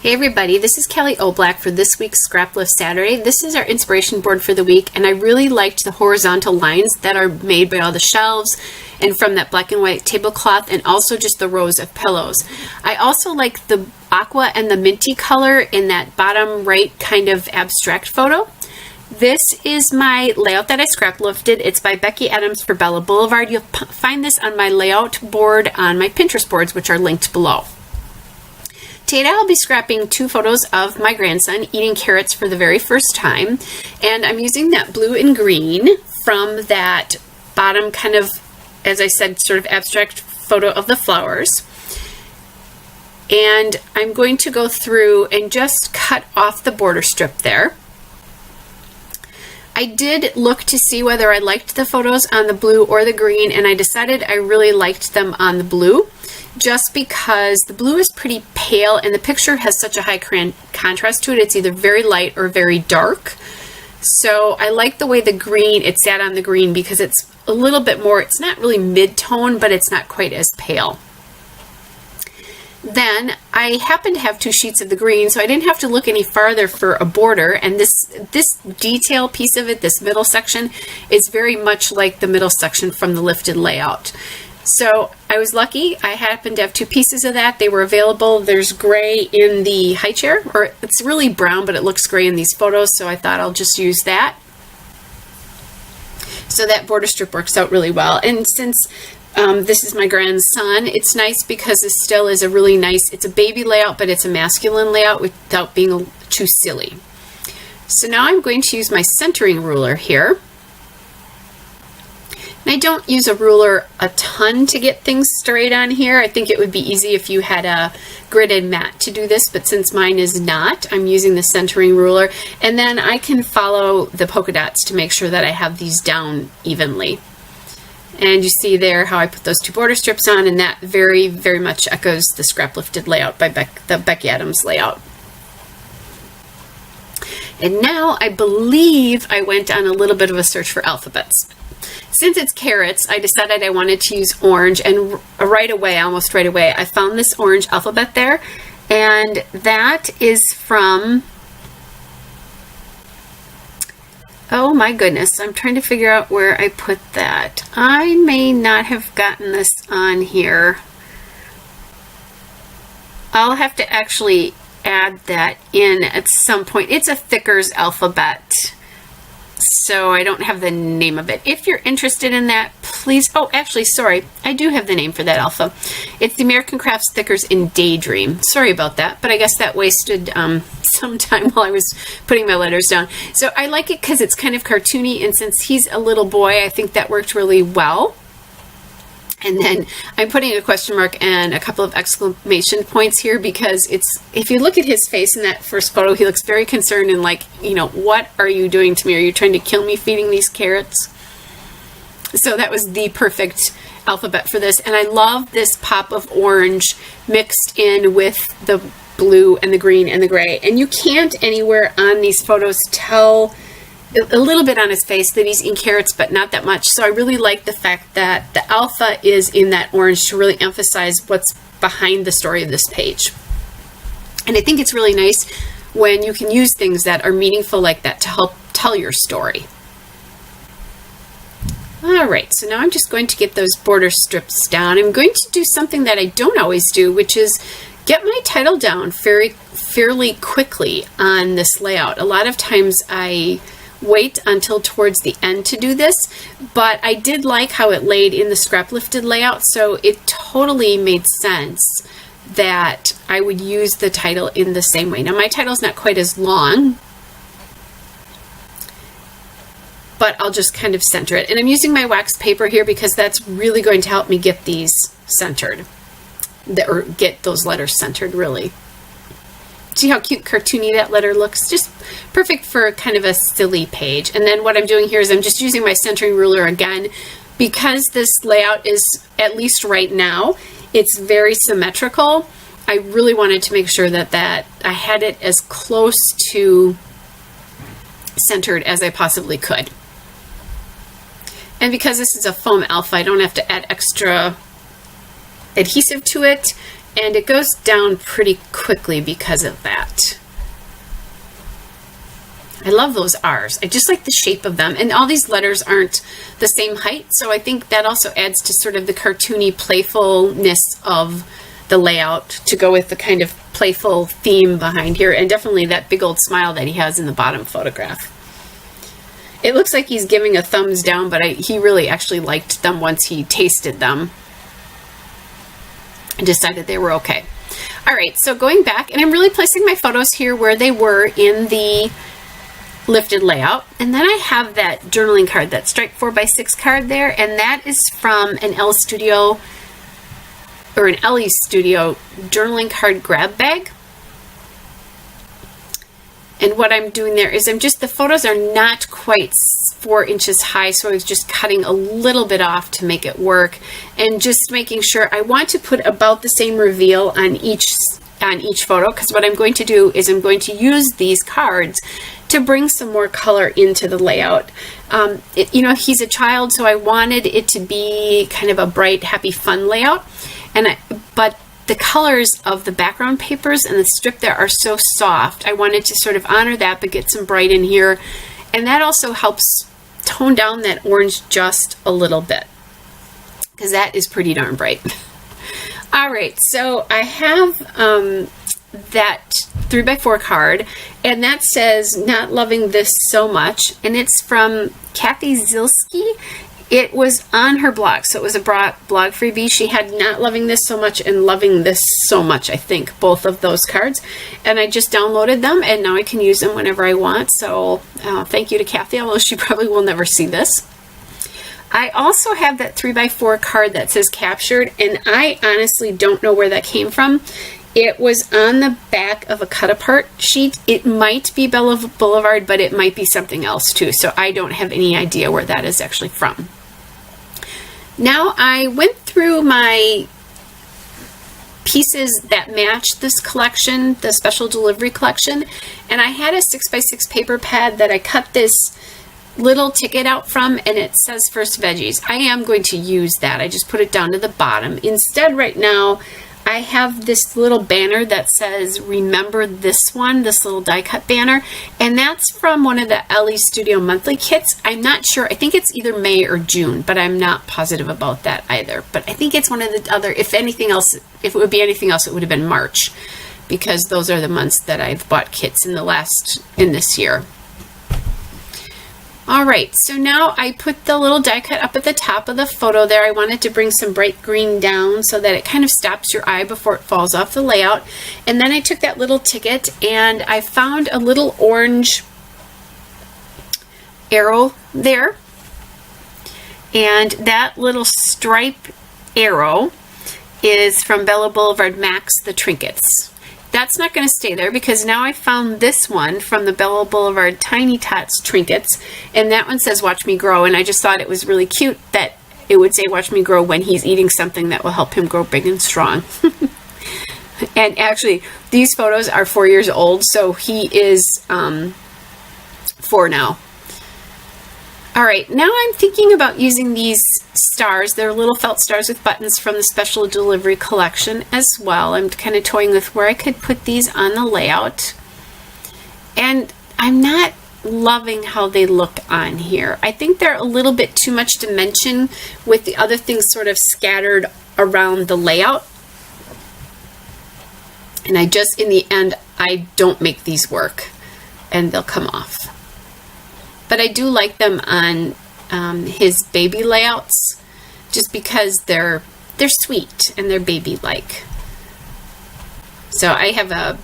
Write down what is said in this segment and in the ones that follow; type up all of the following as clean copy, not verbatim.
Hey everybody, this is Kelly O'Black for this week's Scraplift Saturday. This is our inspiration board for the week, and I really liked the horizontal lines that are made by all the shelves and from that black and white tablecloth, and also just the rows of pillows. I also like the aqua and the minty color in that bottom right kind of abstract photo. This is my layout that I scraplifted. It's by Becky Adams for Bella Boulevard. You'll find this on my layout board on my Pinterest boards, which are linked below. Today I'll be scrapping two photos of my grandson eating carrots for the very first time, and I'm using that blue and green from that bottom kind of, as I said, sort of abstract photo of the flowers. And I'm going to go through and just cut off the border strip there. I did look to see whether I liked the photos on the blue or the green, and I decided I really liked them on the blue, just because the blue is pretty pale and the picture has such a high contrast to it. It's either very light or very dark. So I like the way the green, it sat on the green because it's a little bit more, it's not really mid-tone, but it's not quite as pale. Then I happen to have two sheets of the green, so I didn't have to look any farther for a border, and this detail piece of it, this middle section, is very much like the middle section from the lifted layout. So I was lucky. I happened to have two pieces of that. They were available. There's gray in the high chair, or it's really brown, but it looks gray in these photos, so I thought I'll just use that. So that border strip works out really well. And since this is my grandson, it's nice because this still is a really nice, it's a baby layout, but it's a masculine layout without being too silly. So now I'm going to use my centering ruler here. And I don't use a ruler a ton to get things straight on here. I think it would be easy if you had a gridded mat to do this, but since mine is not, I'm using the centering ruler. And then I can follow the polka dots to make sure that I have these down evenly. And you see there how I put those two border strips on, and that very, very much echoes the scrap-lifted layout by the Becky Adams layout. And now I believe I went on a little bit of a search for alphabets. Since it's carrots, I decided I wanted to use orange, and right away, almost right away, I found this orange alphabet there, and that is from, oh my goodness, I'm trying to figure out where I put that. I may not have gotten this on here. I'll have to actually add that in at some point. It's a Thicker's alphabet, so I don't have the name of it. If you're interested in that, please, oh, actually, sorry, I do have the name for that alpha. It's the American Crafts Thickers in Daydream. Sorry about that, but I guess that wasted some time while I was putting my letters down. So I like it because it's kind of cartoony, and since he's a little boy, I think that worked really well. And then I'm putting a question mark and a couple of exclamation points here because it's, if you look at his face in that first photo, he looks very concerned and like, you know, what are you doing to me? Are you trying to kill me feeding these carrots? So that was the perfect alphabet for this. And I love this pop of orange mixed in with the blue and the green and the gray. And you can't anywhere on these photos tell, a little bit on his face, that he's eating carrots, but not that much. So I really like the fact that the alpha is in that orange to really emphasize what's behind the story of this page. And I think it's really nice when you can use things that are meaningful like that to help tell your story. All right, so now I'm just going to get those border strips down. I'm going to do something that I don't always do, which is get my title down fairly quickly on this layout. A lot of times I wait until towards the end to do this, but I did like how it laid in the scrap lifted layout, so it totally made sense that I would use the title in the same way. Now my title's not quite as long, but I'll just kind of center it. And I'm using my wax paper here because that's really going to help me get these centered, or get those letters centered really. See how cute cartoony that letter looks? Just perfect for kind of a silly page. And then what I'm doing here is I'm just using my centering ruler again. Because this layout is, at least right now, it's very symmetrical. I really wanted to make sure that I had it as close to centered as I possibly could. And because this is a foam alpha, I don't have to add extra adhesive to it. and it goes down pretty quickly because of that. I love those R's. I just like the shape of them, and all these letters aren't the same height, so I think that also adds to sort of the cartoony playfulness of the layout to go with the kind of playful theme behind here, and definitely that big old smile that he has in the bottom photograph. It looks like he's giving a thumbs down, but he really actually liked them once he tasted them and decided they were okay. All right, so going back, and I'm really placing my photos here where they were in the lifted layout, and then I have that journaling card, that Strike 4x6 card there, and that is from an Ellie Studio journaling card grab bag. And what I'm doing there is the photos are not quite 4 inches high, so I was just cutting a little bit off to make it work, and just making sure I want to put about the same reveal on each photo, because what I'm going to do is I'm going to use these cards to bring some more color into the layout. He's a child, so I wanted it to be kind of a bright, happy, fun layout, but the colors of the background papers and the strip there are so soft. I wanted to sort of honor that, but get some bright in here, and that also helps tone down that orange just a little bit, because that is pretty darn bright. All right, so I have that 3x4 card, and that says "Not Loving This So Much," and it's from Kathy Zilski. It was on her blog, so it was a blog freebie. She had "Not Loving This So Much" and "Loving This So Much," I think, both of those cards, and I just downloaded them, and now I can use them whenever I want. So thank you to Kathy, although she probably will never see this. I also have that 3x4 card that says "Captured," and I honestly don't know where that came from. It was on the back of a cut-apart sheet. It might be Bella Boulevard, but it might be something else too, so I don't have any idea where that is actually from. Now, I went through my pieces that match this collection, the special delivery collection, and I had a 6x6 paper pad that I cut this little ticket out from, and it says "First Veggies." I am going to use that. I just put it down to the bottom. Instead, right now, I have this little banner that says "Remember This One," this little die cut banner, and that's from one of the Ellie Studio monthly kits. I'm not sure. I think it's either May or June, but I'm not positive about that either. But I think it's one of the other, if it would be anything else, it would have been March, because those are the months that I've bought kits in this year. All right, so now I put the little die cut up at the top of the photo there. I wanted to bring some bright green down so that it kind of stops your eye before it falls off the layout. And then I took that little ticket and I found a little orange arrow there. And that little stripe arrow is from Bella Boulevard Max, the Trinkets. That's not going to stay there, because now I found this one from the Bella Boulevard Tiny Tots Trinkets, and that one says "Watch Me Grow," and I just thought it was really cute that it would say "Watch Me Grow" when he's eating something that will help him grow big and strong. And actually, these photos are 4 years old, so he is 4 now. All right, now I'm thinking about using these stars. They're little felt stars with buttons from the special delivery collection as well. I'm kind of toying with where I could put these on the layout. And I'm not loving how they look on here. I think they're a little bit too much dimension with the other things sort of scattered around the layout. And in the end, I don't make these work, and they'll come off. But I do like them on his baby layouts, just because they're sweet and they're baby-like. So I have a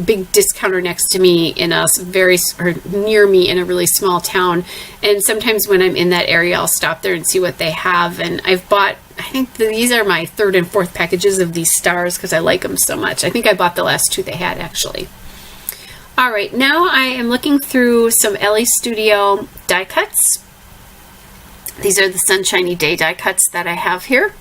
big discounter next to me near me in a really small town, and sometimes when I'm in that area, I'll stop there and see what they have. And I've bought, I think these are my 3rd and 4th packages of these stars because I like them so much. I think I bought the last 2 they had, actually. All right, now I am looking through some Ellie Studio die cuts. These are the Sunshiny Day die cuts that I have here.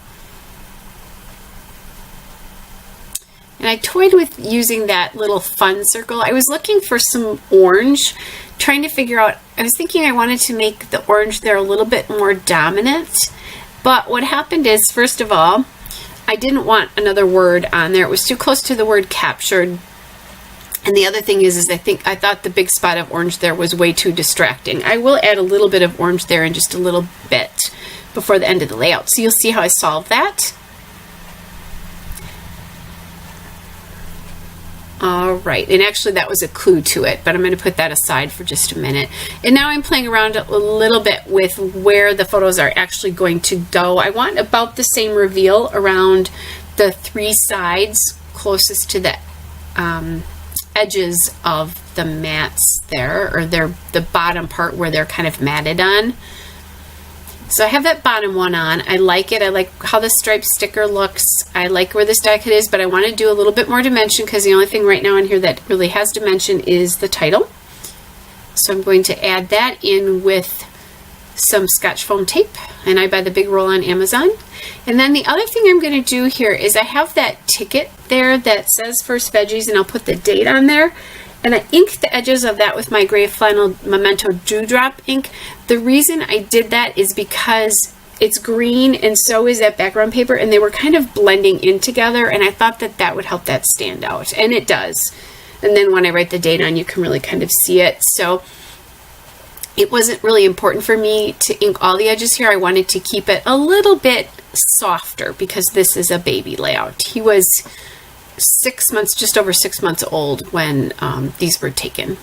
And I toyed with using that little fun circle. I was looking for some orange, trying to figure out, I was thinking I wanted to make the orange there a little bit more dominant. But what happened is, first of all, I didn't want another word on there. It was too close to the word captured. And the other thing is I thought the big spot of orange there was way too distracting. I will add a little bit of orange there in just a little bit before the end of the layout. So you'll see how I solve that. All right, and actually that was a clue to it, but I'm going to put that aside for just a minute. And now I'm playing around a little bit with where the photos are actually going to go. I want about the same reveal around the 3 sides closest to the edges of the mats there, or the bottom part where they're kind of matted on. So I have that bottom one on. I like it. I like how the striped sticker looks. I like where this die cut is, but I want to do a little bit more dimension because the only thing right now in here that really has dimension is the title. So I'm going to add that in with some Scotch foam tape, and I buy the big roll on Amazon. And then the other thing I'm going to do here is I have that ticket there that says First Veggies, and I'll put the date on there. And I inked the edges of that with my gray flannel Memento Dewdrop ink. The reason I did that is because it's green and so is that background paper, and they were kind of blending in together, and I thought that that would help that stand out, and it does. And then when I write the date on, you can really kind of see it. So it wasn't really important for me to ink all the edges here. I wanted to keep it a little bit softer because this is a baby layout. He was 6 months, just over 6 months old when these were taken.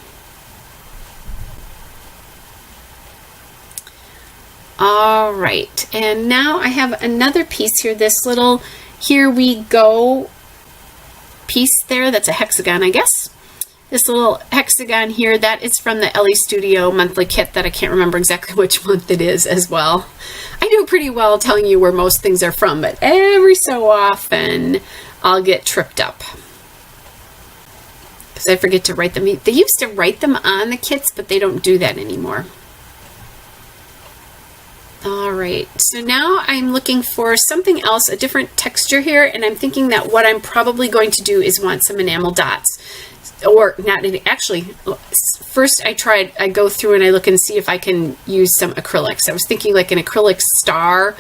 All right, and now I have another piece here, this little Here We Go piece there. That's a hexagon, I guess. This little hexagon here, that is from the Ellie Studio monthly kit that I can't remember exactly which month it is as well. I do pretty well telling you where most things are from, but every so often I'll get tripped up because I forget to write them. They used to write them on the kits, but they don't do that anymore. All right, so now I'm looking for something else, a different texture here, and I'm thinking that what I'm probably going to do is want some enamel dots. Or not, actually, first I go through and I look and see if I can use some acrylics. I was thinking like an acrylic star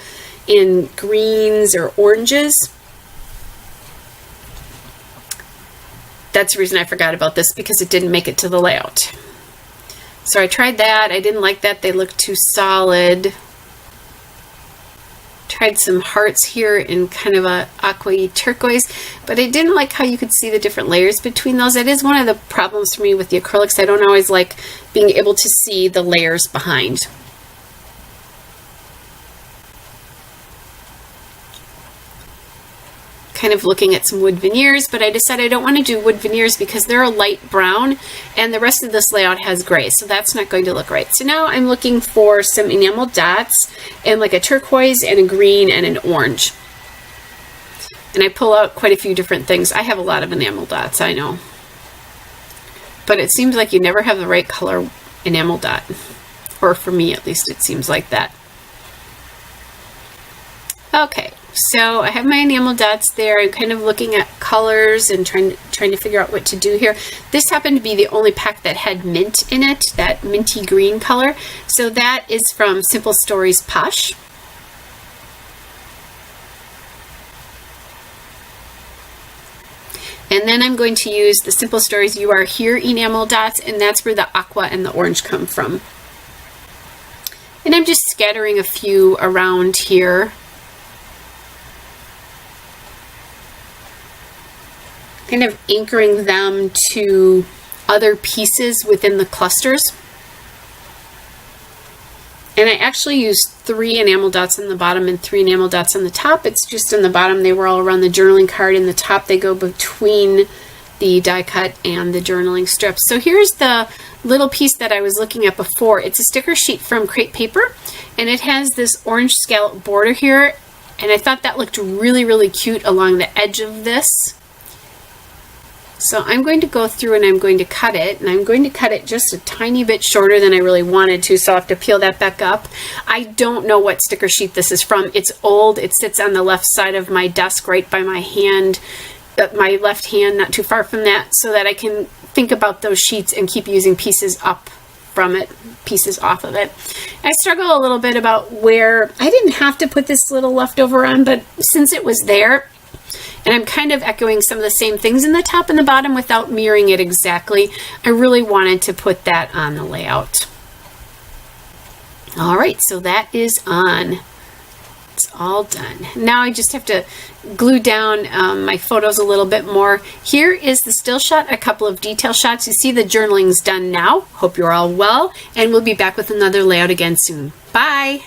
in greens or oranges. That's the reason I forgot about this, because it didn't make it to the layout. So I tried that. I didn't like that. They looked too solid. Tried some hearts here in kind of a aqua turquoise, but I didn't like how you could see the different layers between those. That is one of the problems for me with the acrylics. I don't always like being able to see the layers behind. Kind of looking at some wood veneers, but I decided I don't want to do wood veneers because they're a light brown and the rest of this layout has gray, so that's not going to look right. So now I'm looking for some enamel dots and like a turquoise and a green and an orange. And I pull out quite a few different things. I have a lot of enamel dots, I know. But it seems like you never have the right color enamel dot. Or for me at least it seems like that. Okay. So I have my enamel dots there. I'm kind of looking at colors and trying to figure out what to do here. This happened to be the only pack that had mint in it, that minty green color. So that is from Simple Stories Posh. And then I'm going to use the Simple Stories You Are Here enamel dots, and that's where the aqua and the orange come from. And I'm just scattering a few around here. Kind of anchoring them to other pieces within the clusters. And I actually used 3 enamel dots on the bottom and 3 enamel dots on the top. It's just on the bottom, they were all around the journaling card. In the top, they go between the die cut and the journaling strips. So here's the little piece that I was looking at before. It's a sticker sheet from Crepe Paper, and it has this orange scallop border here. And I thought that looked really, really cute along the edge of this. So I'm going to go through and I'm going to cut it, and I'm going to cut it just a tiny bit shorter than I really wanted to, so I'll have to peel that back up. I don't know what sticker sheet this is from. It's old. It sits on the left side of my desk right by my hand, my left hand, not too far from that, so that I can think about those sheets and keep using pieces up from it, pieces off of it. I struggle a little bit about where I didn't have to put this little leftover on, but since it was there, And I'm kind of echoing some of the same things in the top and the bottom without mirroring it exactly. I really wanted to put that on the layout. All right, so that is on. It's all done. Now I just have to glue down my photos a little bit more. Here is the still shot, a couple of detail shots. You see the journaling's done now. Hope you're all well, and we'll be back with another layout again soon. Bye.